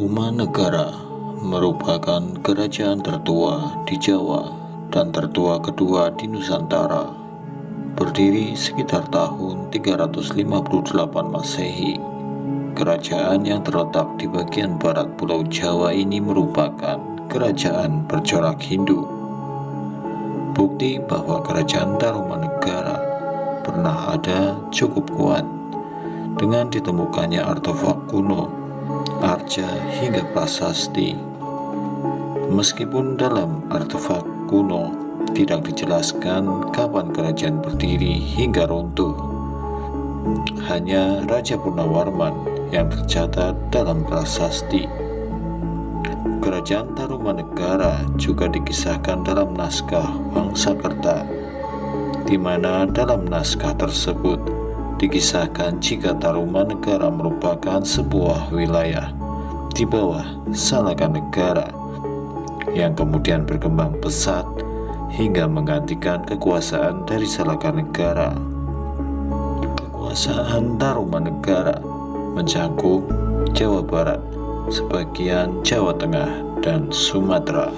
Tarumanegara merupakan kerajaan tertua di Jawa dan tertua kedua di Nusantara. Berdiri sekitar tahun 358 Masehi. Kerajaan yang terletak di bagian barat Pulau Jawa ini merupakan kerajaan bercorak Hindu. Bukti bahwa kerajaan Tarumanegara pernah ada cukup kuat dengan ditemukannya artefak kuno, arca hingga prasasti. Meskipun dalam artefak kuno tidak dijelaskan kapan kerajaan berdiri hingga runtuh, hanya Raja Purnawarman yang tercatat dalam prasasti. Kerajaan Tarumanegara juga dikisahkan dalam naskah Wangsakerta, di mana dalam naskah tersebut dikisahkan jika Tarumanegara merupakan sebuah wilayah di bawah Salakanegara yang kemudian berkembang pesat hingga menggantikan kekuasaan dari Salakanegara. Kekuasaan Tarumanegara mencakup Jawa Barat, sebagian Jawa Tengah, dan Sumatera.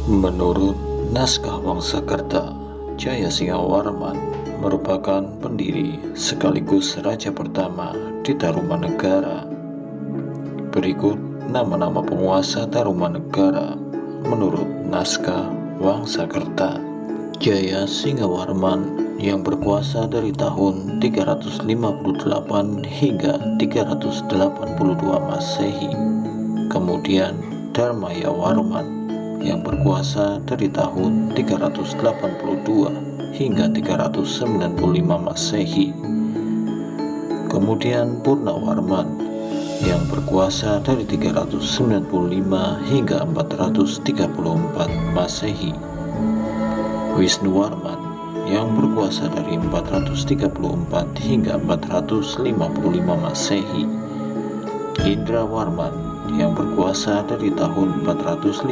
Menurut naskah Wangsakerta, Jaya Singawarman merupakan pendiri sekaligus raja pertama di Tarumanegara. Berikut nama-nama penguasa Tarumanegara menurut naskah Wangsakerta. Jaya Singawarman yang berkuasa dari tahun 358 hingga 382 Masehi. Kemudian Dharmayawarman yang berkuasa dari tahun 382 hingga 395 Masehi. Kemudian Purnawarman yang berkuasa dari 395 hingga 434 Masehi. Wisnuwarman yang berkuasa dari 434 hingga 455 Masehi. Indrawarman yang berkuasa dari tahun 455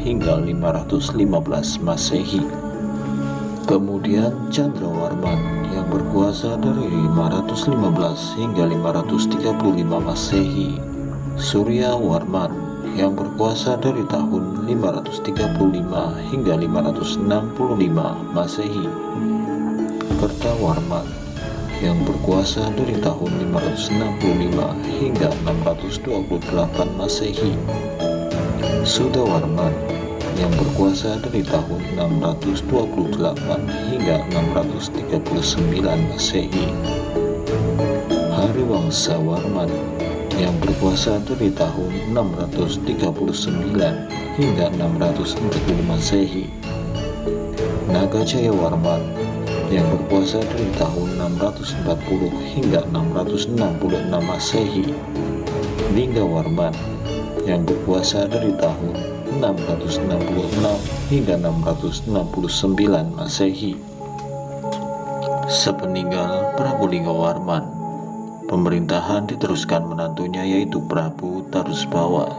hingga 515 Masehi. Kemudian Candrawarman yang berkuasa dari 515 hingga 535 Masehi. Suryawarman yang berkuasa dari tahun 535 hingga 565 Masehi. Kertawarman yang berkuasa dari tahun 565 hingga 628 Masehi. Sudawarman yang berkuasa dari tahun 628 hingga 639 Masehi. Hariwangsawarman yang berkuasa dari tahun 639 hingga 640 Masehi. Nagajayawarman yang berkuasa dari tahun 640 hingga 666 Masehi. Linggawarman yang berkuasa dari tahun 666 hingga 669 Masehi. Sepeninggal Prabu Linggawarman, pemerintahan diteruskan menantunya yaitu Prabu Tarusbawa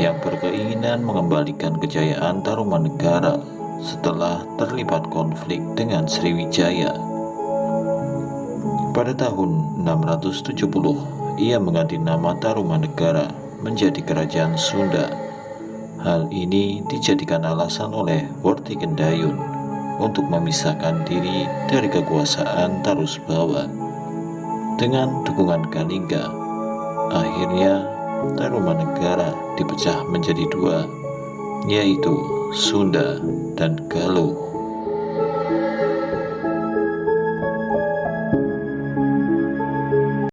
yang berkeinginan mengembalikan kejayaan Tarumanegara setelah terlibat konflik dengan Sriwijaya. Pada tahun 670, ia mengganti nama Tarumanegara menjadi Kerajaan Sunda. Hal ini dijadikan alasan oleh Wortikendayun untuk memisahkan diri dari kekuasaan Tarusbawa. Dengan dukungan Kalingga, akhirnya Tarumanegara dipecah menjadi dua, yaitu Sunda dan Galuh.